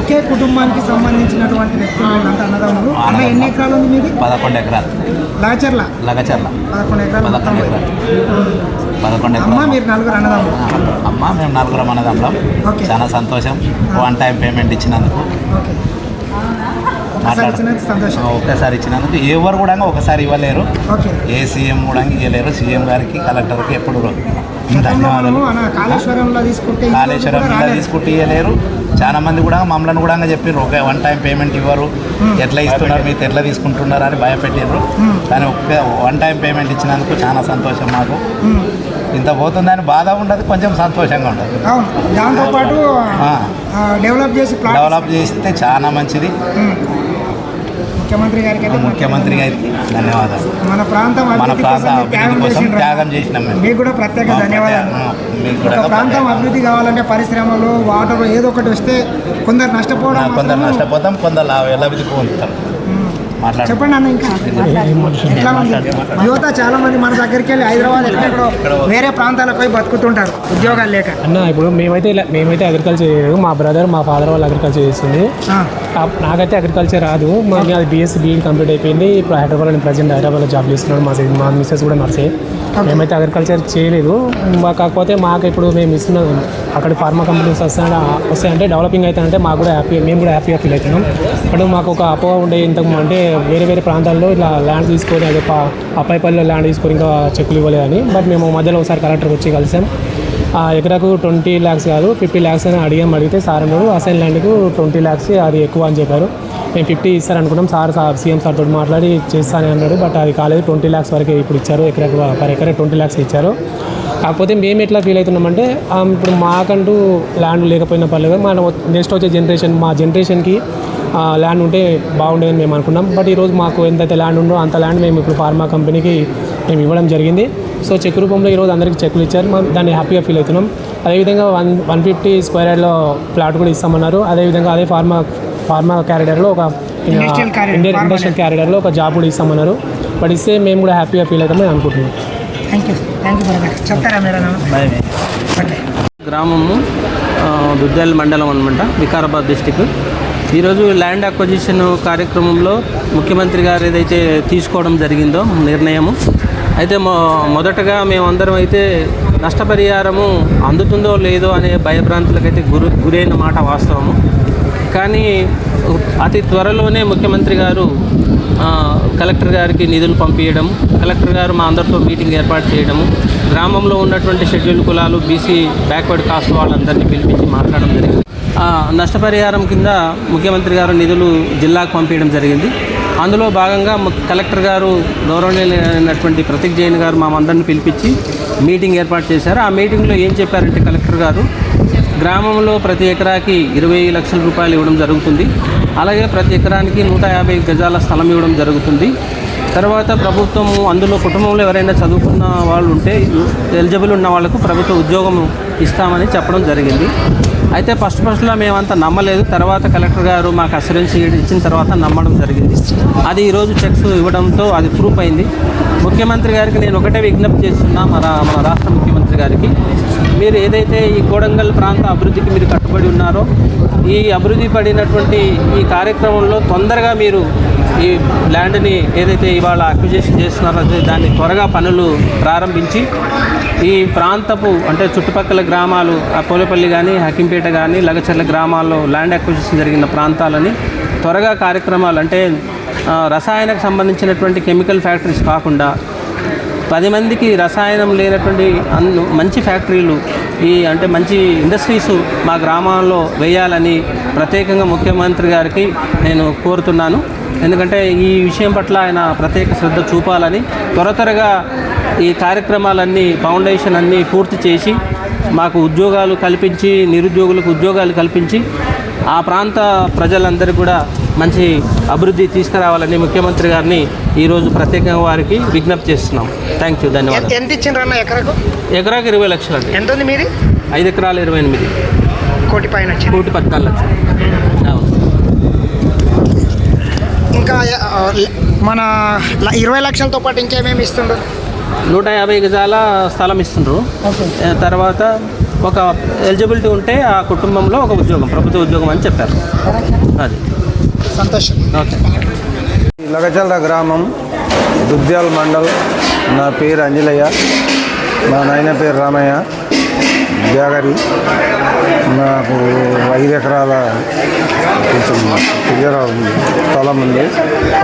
ఒకే కుటుంబానికి సంబంధించినటువంటి వ్యక్తులు వీళ్ళంతా అన్నదమ్ములు. అన్న ఎన్ని ఎకరాలు ఉంది మీది? 11 ఎకరాలు. లగచర్ల 11 ఎకరాలు. 11 ఎకరాలు. అమ్మ మీరు నలుగురు అన్నదమ్ములు? అమ్మ మేము నలుగురం అన్నదమ్ములం. చాలా సంతోషం వన్ టైం పేమెంట్ ఇచ్చినందుకు. ఒకేసారి ఇచ్చినందుకు ఎవరు కూడా ఒకసారి ఇవ్వలేరు. ఏ సీఎం కూడా ఇవ్వలేరు. సీఎం గారికి కలెక్టర్కి ఎప్పుడు ధన్యవాదాలు. కాళేశ్వరంలో తీసుకుంటే ఇవ్వలేరు. చాలా మంది కూడా మమ్మల్ని కూడా చెప్పారు ఒక వన్ టైం పేమెంట్ ఇవ్వరు, ఎట్లా ఇస్తున్నారు మీరు ఎట్లా తీసుకుంటున్నారు అని భయపెట్టారు. కానీ వన్ టైం పేమెంట్ ఇచ్చినందుకు చాలా సంతోషం మాకు. ఇంత పోతుందని బాధ ఉండదు, కొంచెం సంతోషంగా ఉంటుంది. దాంతోపాటు డెవలప్ చేస్తే చాలా మంచిది. ముఖ్యమంత్రి గారికి ధన్యవాదాలు. మన ప్రాంతం అభివృద్ధి కోసం త్యాగం చేసినాం. మీకు కూడా ప్రత్యేక ధన్యవాదాలు. ప్రాంతం అభివృద్ధి కావాలంటే పరిశ్రమలు, వాటర్ ఏదో ఒకటి వస్తే కొందరు నష్టపోతాం, కొందరు లబ్ధి పొందుతారు. చెప్పండి అన్న. ఇంకా ఎట్లా ఉంది యువత? చాలా మంది మన దగ్గరికి వెళ్ళి హైదరాబాద్ ఎక్కడెక్కడో వేరే ప్రాంతాలకు పోయి బతుకుతుంటారు ఉద్యోగాలు లేక. అన్న ఇప్పుడు మేమైతే అగ్రికల్చర్ చేయలేదు. మా బ్రదర్ మా ఫాదర్ వాళ్ళు అగ్రికల్చర్ చేస్తుంది. నాకైతే అగ్రికల్చర్ రాదు. అది BSc BEd కంప్లీట్ అయిపోయింది. ఇప్పుడు హైదరాబాద్లో ప్రజెంట్ హైదరాబాద్లో జాబ్ చేస్తున్నాడు. మా మిస్సెస్ కూడా నర్సే. మేమైతే అగ్రికల్చర్ చేయలేదు. కాకపోతే మాకు ఇప్పుడు మేము ఇస్తున్నాం అక్కడ ఫార్మా కంపెనీస్ వస్తాయంటే డెవలపింగ్ అవుతాయంటే మాకు కూడా మేము కూడా హ్యాపీగా ఫీల్ అవుతున్నాం. ఇప్పుడు మాకు ఒక అపోహ ఉండే ఇంతకు అంటే వేరే ప్రాంతాల్లో ఇలా ల్యాండ్ తీసుకొని అదే అప్పాయిపల్లిలో ల్యాండ్ తీసుకొని ఇంకా చెక్కులు ఇవ్వలేదని. బట్ మేము మధ్యలో ఒకసారి కలెక్టర్కి వచ్చి కలిసాం. ఎకరాకు 20 lakhs కాదు 50 lakhs అని అడిగితే సార్ అన్నాడు అసైన్ ల్యాండ్కు 20 lakhs అది ఎక్కువ అని చెప్పారు. మేము 50 ఇస్తారనుకున్నాం. సీఎం సార్ తోటి మాట్లాడి చేస్తానని అన్నాడు. బట్ అది కాలేదు. 20 lakhs వరకు ఇప్పుడు ఇచ్చారు. పర్ ఎకరా 20 lakhs ఇచ్చారు. కాకపోతే మేము ఎట్లా ఫీల్ అవుతున్నామంటే ఇప్పుడు మాకంటూ ల్యాండ్ లేకపోయినా పర్లేదు, మన నెక్స్ట్ వచ్చే మా జనరేషన్కి ల్యాండ్ ఉంటే బాగుండేదని మేము అనుకున్నాం. బట్ ఈరోజు మాకు ఎంతైతే ల్యాండ్ ఉందో అంత ల్యాండ్ మేము ఇప్పుడు ఫార్మా కంపెనీకి మేము ఇవ్వడం జరిగింది. సో చెక్ రూపంలో ఈరోజు అందరికీ చెక్కులు ఇచ్చారు. దాన్ని హ్యాపీగా ఫీల్ అవుతున్నాం. అదేవిధంగా 150 square యార్డ్లో ప్లాట్ కూడా ఇస్తామన్నారు. అదేవిధంగా అదే ఫార్మా క్యారిడర్లో ఒక ఇండస్ట్రియల్ క్యారిడర్లో ఒక జాబ్ కూడా ఇస్తామన్నారు. బట్ ఇస్తే మేము కూడా హ్యాపీగా ఫీల్ అవుతామని అనుకుంటున్నాం. గ్రామము దుద్దేల్ మండలం అనమాట, వికారాబాద్ డిస్టిక్. ఈరోజు ల్యాండ్ అక్విజిషన్ కార్యక్రమంలో ముఖ్యమంత్రి గారు ఏదైతే తీసుకోవడం జరిగిందో నిర్ణయము అయితే మొదటగా మేమందరం అయితే నష్టపరిహారము అందుతుందో లేదో అనే భయభ్రాంతులకైతే గురైన మాట వాస్తవము. కానీ అతి త్వరలోనే ముఖ్యమంత్రి గారు కలెక్టర్ గారికి నిధులు పంపించడం, కలెక్టర్ గారు మా అందరితో మీటింగ్ ఏర్పాటు చేయడము, గ్రామంలో ఉన్నటువంటి షెడ్యూల్ కులాలు BC బ్యాక్వర్డ్ కాస్ట్ వాళ్ళందరినీ పిలిపించి మాట్లాడడం జరిగింది. నష్టపరిహారం కింద ముఖ్యమంత్రి గారు నిధులు జిల్లాకు పంపించడం జరిగింది. అందులో భాగంగా కలెక్టర్ గారు గౌరవనీయులైనటువంటి ప్రతీక్ జైన్ గారు మా అందరిని పిలిపించి మీటింగ్ ఏర్పాటు చేశారు. ఆ మీటింగ్లో ఏం చెప్పారంటే కలెక్టర్ గారు గ్రామంలో ప్రతి ఎకరాకి 20 లక్షల రూపాయలు ఇవ్వడం జరుగుతుంది. అలాగే ప్రతి ఎకరానికి 150 గజాల స్థలం ఇవ్వడం జరుగుతుంది. తర్వాత ప్రభుత్వము అందులో కుటుంబంలో ఎవరైనా చదువుకున్న వాళ్ళు ఉంటే ఎలిజిబుల్ ఉన్న వాళ్ళకు ప్రభుత్వ ఉద్యోగం ఇస్తామని చెప్పడం జరిగింది. అయితే ఫస్ట్లో మేమంతా నమ్మలేదు. తర్వాత కలెక్టర్ గారు మాకు అసూరెన్స్ ఇచ్చిన తర్వాత నమ్మడం జరిగింది. అది ఈరోజు చెక్స్ ఇవ్వడంతో అది ప్రూఫ్ అయింది. ముఖ్యమంత్రి గారికి నేను ఒకటే విజ్ఞప్తి చేస్తున్నా, మన రాష్ట్ర ముఖ్యమంత్రి గారికి, మీరు ఏదైతే ఈ కోడంగల్ ప్రాంత అభివృద్ధికి మీరు కట్టుబడి ఉన్నారో ఈ అభివృద్ధి పడినటువంటి ఈ కార్యక్రమంలో తొందరగా మీరు ఈ ల్యాండ్ని ఏదైతే ఇవాళ అక్విజిషన్ చేస్తున్నారో దాన్ని త్వరగా పనులు ప్రారంభించి ఈ ప్రాంతపు అంటే చుట్టుపక్కల గ్రామాలు పోలేపల్లి కానీ హకింపేట కానీ లగచర్ల గ్రామాల్లో ల్యాండ్ అక్విజిషన్ జరిగిన ప్రాంతాలని త్వరగా కార్యక్రమాలు అంటే రసాయనకు సంబంధించినటువంటి కెమికల్ ఫ్యాక్టరీస్ కాకుండా 10 మందికి రసాయనం లేనటువంటి మంచి ఫ్యాక్టరీలు అంటే మంచి ఇండస్ట్రీస్ మా గ్రామాల్లో వేయాలని ప్రత్యేకంగా ముఖ్యమంత్రి గారికి నేను కోరుతున్నాను. ఎందుకంటే ఈ విషయం పట్ల ఆయన ప్రత్యేక శ్రద్ధ చూపాలని, త్వరగా ఈ కార్యక్రమాలన్నీ ఫౌండేషన్ అన్నీ పూర్తి చేసి మాకు ఉద్యోగాలు కల్పించి నిరుద్యోగులకు ఉద్యోగాలు కల్పించి ఆ ప్రాంత ప్రజలందరికీ కూడా మంచి అభివృద్ధి తీసుకురావాలని ముఖ్యమంత్రి గారిని ఈరోజు ప్రత్యేకంగా వారికి విజ్ఞప్తి చేస్తున్నాం. థ్యాంక్ యూ, ధన్యవాదాలు. ఎంత ఇచ్చిండ్రన్న ఎకరాకు? ఎకరాకు 20 లక్షలు అండి. ఎంత ఉంది మీది? 5 ఎకరాలు 28. కోటి పైన 1,14 లక్షలు. ఇంకా మన 20 లక్షలతో పాటు ఇంకేమేమి ఇస్తుండ్రు? 150 గజాల స్థలం ఇస్తుండ్రు. తర్వాత ఒక ఎలిజిబిలిటీ ఉంటే ఆ కుటుంబంలో ఒక ఉద్యోగం, ప్రభుత్వ ఉద్యోగం అని చెప్పారు. అది సంతోషం. ఓకే. లగచల్ల గ్రామం, దుద్యాల మండల్. నా పేరు అంజలయ్య, మా నాయన పేరు రామయ్య బ్యాగరి. నాకు 5 ఎకరాల కొంచెం దగ్గర స్థలం ఉంది,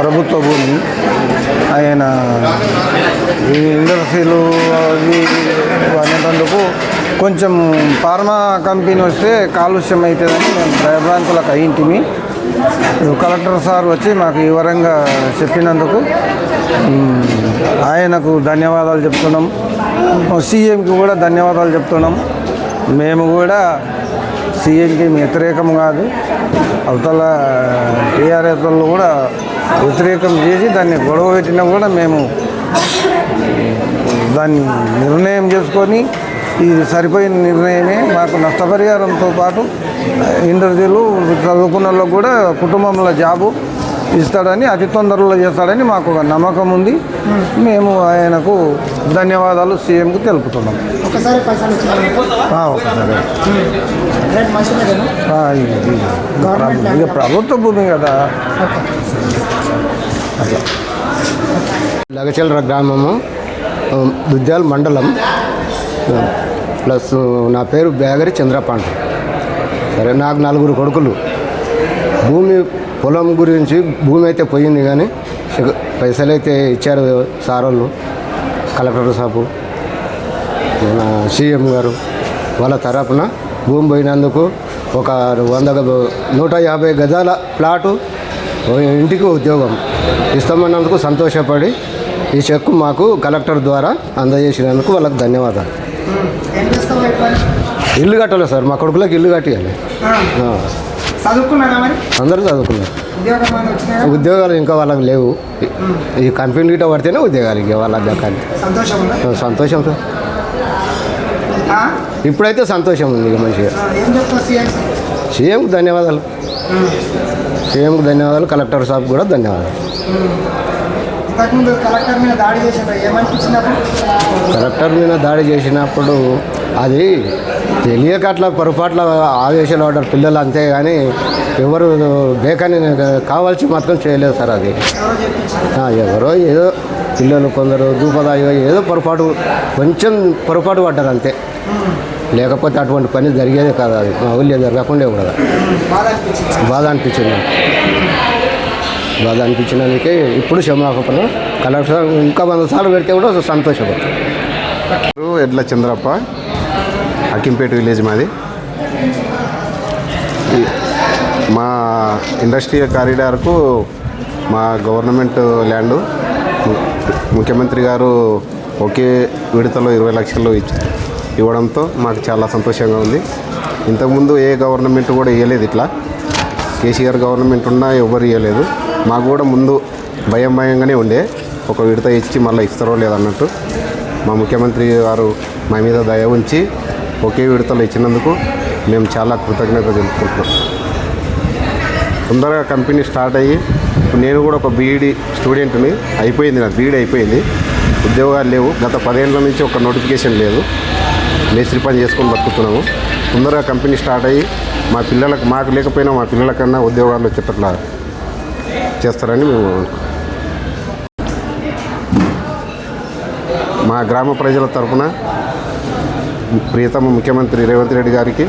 ప్రభుత్వ భూమి. ఆయన ఈ ఇండస్ట్రీలు అవి అనేటందుకు కొంచెం ఫార్మా కంపెనీ వస్తే కాలుష్యం అవుతుందని మేము భయభ్రాంతులకు అయింటిమి. కలెక్టర్ సార్ వచ్చి మాకు వివరంగా చెప్పినందుకు ఆయనకు ధన్యవాదాలు చెప్తున్నాం. సీఎంకి కూడా ధన్యవాదాలు చెప్తున్నాం. మేము కూడా సీఎంకి వ్యతిరేకం కాదు, అవతల టీఆర్ఎస్ వాళ్ళు కూడా వ్యతిరేకం చేసి దాన్ని గొడవ పెట్టినా కూడా మేము దాన్ని నిర్ణయం చేసుకొని ఇది సరిపోయిన నిర్ణయమే. మాకు నష్టపరిహారంతో పాటు ఇంటర్వ్యూలు చదువుకున్న వాళ్ళకు కూడా కుటుంబంలో జాబు ఇస్తాడని, అతి తొందరలో చేస్తాడని మాకు ఒక నమ్మకం ఉంది. మేము ఆయనకు ధన్యవాదాలు సీఎంకు తెలుపుతున్నాం. ఒకసారి పైసలు ఒకసారి ఇక ప్రభుత్వ భూమి కదా. లగచల్ల గ్రామము, దుద్యాల మండలం, ప్లస్ నా పేరు బ్యాగరి చంద్రపాండ. సరే, నాకు 4 కొడుకులు. పొలం గురించి భూమి అయితే పోయింది, కానీ పైసలు అయితే ఇచ్చారు సార్ వాళ్ళు, కలెక్టర్ సాబు, మన సీఎం గారు. వాళ్ళ తరపున భూమి పోయినందుకు ఒక 150 గజాల ప్లాటు, ఇంటికి ఉద్యోగం ఇస్తామన్నందుకు సంతోషపడి ఈ చెక్కు మాకు కలెక్టర్ ద్వారా అందజేసినందుకు వాళ్ళకి ధన్యవాదాలు. ఇల్లు కట్టాలి సార్, మా కొడుకులకు ఇల్లు కట్టియాలి. అందరూ చదువుకున్నారు. ఉద్యోగాలు ఇంకా వాళ్ళకి లేవు. ఈ కంపెనీ గిట్ట పడితేనే ఉద్యోగాలు ఇక వాళ్ళ దక్కాలి. సంతోషం సార్, ఇప్పుడైతే సంతోషం ఉంది ఇక మంచిగా. సీఎంకి ధన్యవాదాలు, సీఎంకి ధన్యవాదాలు, కలెక్టర్ సాబ్ కూడా ధన్యవాదాలు. కలెక్టర్ మీద దాడి చేసినప్పుడు అది తెలియక అట్లా పొరపాట్ల ఆవేశాలు ఆర్డర్ పిల్లలు, అంతే కానీ ఎవరు బేకాని కావాల్సి మాత్రం చేయలేదు సార్. అది ఎవరో ఏదో పిల్లలు కొందరు దూపదాయో ఏదో కొంచెం పొరపాటు పడ్డారు అంతే. లేకపోతే అటువంటి పని జరిగేదే కాదు, అది మా ఊళ్ళో జరగకుండా కూడా బాధ అనిపించింది. బాధ అనిపించినందుకే ఇప్పుడు క్షమాపణ కలెక్టర్ ఇంకా 100 సార్లు పెడితే కూడా సంతోషపడతారు. ఎడ్ల చంద్రప్ప, హకింపేట విలేజ్ మాది. మా ఇండస్ట్రియల్ కారిడార్కు మా గవర్నమెంట్ ల్యాండు ముఖ్యమంత్రి గారు ఒకే విడతలో 20 లక్షలు ఇవ్వడంతో మాకు చాలా సంతోషంగా ఉంది. ఇంతకుముందు ఏ గవర్నమెంట్ కూడా ఇవ్వలేదు ఇట్లా. కేసీఆర్ గవర్నమెంట్ ఉన్నా ఎవరు ఇవ్వలేదు. మాకు కూడా ముందు భయంగానే ఉండే, ఒక విడత ఇచ్చి మళ్ళీ ఇస్తారో లేదన్నట్టు. మా ముఖ్యమంత్రి గారు మా మీద దయ ఉంచి ఒకే విడతలో ఇచ్చినందుకు మేము చాలా కృతజ్ఞత తెలుపుకుంటున్నాం. తొందరగా కంపెనీ స్టార్ట్ అయ్యి, నేను కూడా ఒక బీఈడి స్టూడెంట్ని, అయిపోయింది నాకు బీఈడి అయిపోయింది, ఉద్యోగాలు లేవు. గత 10 ఏళ్ళ నుంచి ఒక నోటిఫికేషన్ లేదు, మేస్త్రి పని చేసుకొని బతుకుతున్నాము. తొందరగా కంపెనీ స్టార్ట్ అయ్యి మా పిల్లలకు, మాకు లేకపోయినా మా పిల్లలకన్నా ఉద్యోగాలు వచ్చేటట్లా చేస్తారని మేము మా గ్రామ ప్రజల తరఫున ప్రియతమ ముఖ్యమంత్రి రేవంత్ రెడ్డి గారికి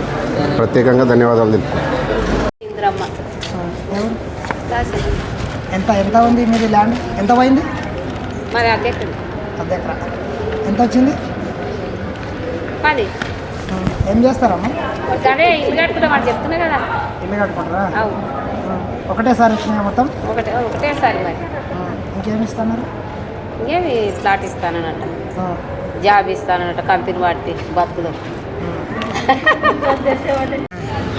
ప్రత్యేకంగా ధన్యవాదాలు తెలుపుతున్నాం. ఎంత ఉంది మీది ల్యాండ్? ఎంత పోయింది? మరి అద్దెకరా ఎంత వచ్చింది? 10. ఏం చేస్తారమ్మా? అదే ఇల్లు కట్టుకుంటామని చెప్తున్నా కదా. ఇల్లు కట్టుకుంటారా? అవును. ఒకటేసారి వచ్చినాయి మొత్తం? ఒకటేసారి. మరి ఇంకేమి ఇస్తున్నారు? ఇంకేమి ప్లాట్ ఇస్తానన్నట, జాబ్ ఇస్తానన్నట, కంపెనీ వాటి బతుకుదాం.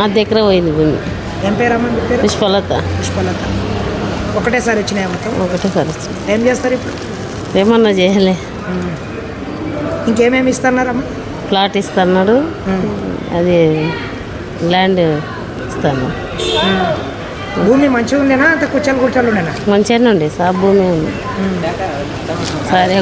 అద్దెకరా పోయింది భూమి. ఏం పేరమ్మా? పుష్పలత. ఒకటేసారి వచ్చినాయి మొత్తం? ఒకటేసారి వచ్చింది. ఏం చేస్తారు ఇప్పుడు? ఏమన్నా చేయలే. ఇంకేమేమి ఇస్తున్నారమ్మా? ప్లాట్ ఇస్తున్నాడు, అది ల్యాండ్ ఇస్తాను. భూమి మంచిగా ఉండేనా, అంత కుచ్చలు ఉండేనా? మంచిగానే ఉండే సార్, భూమి ఉంది. సరే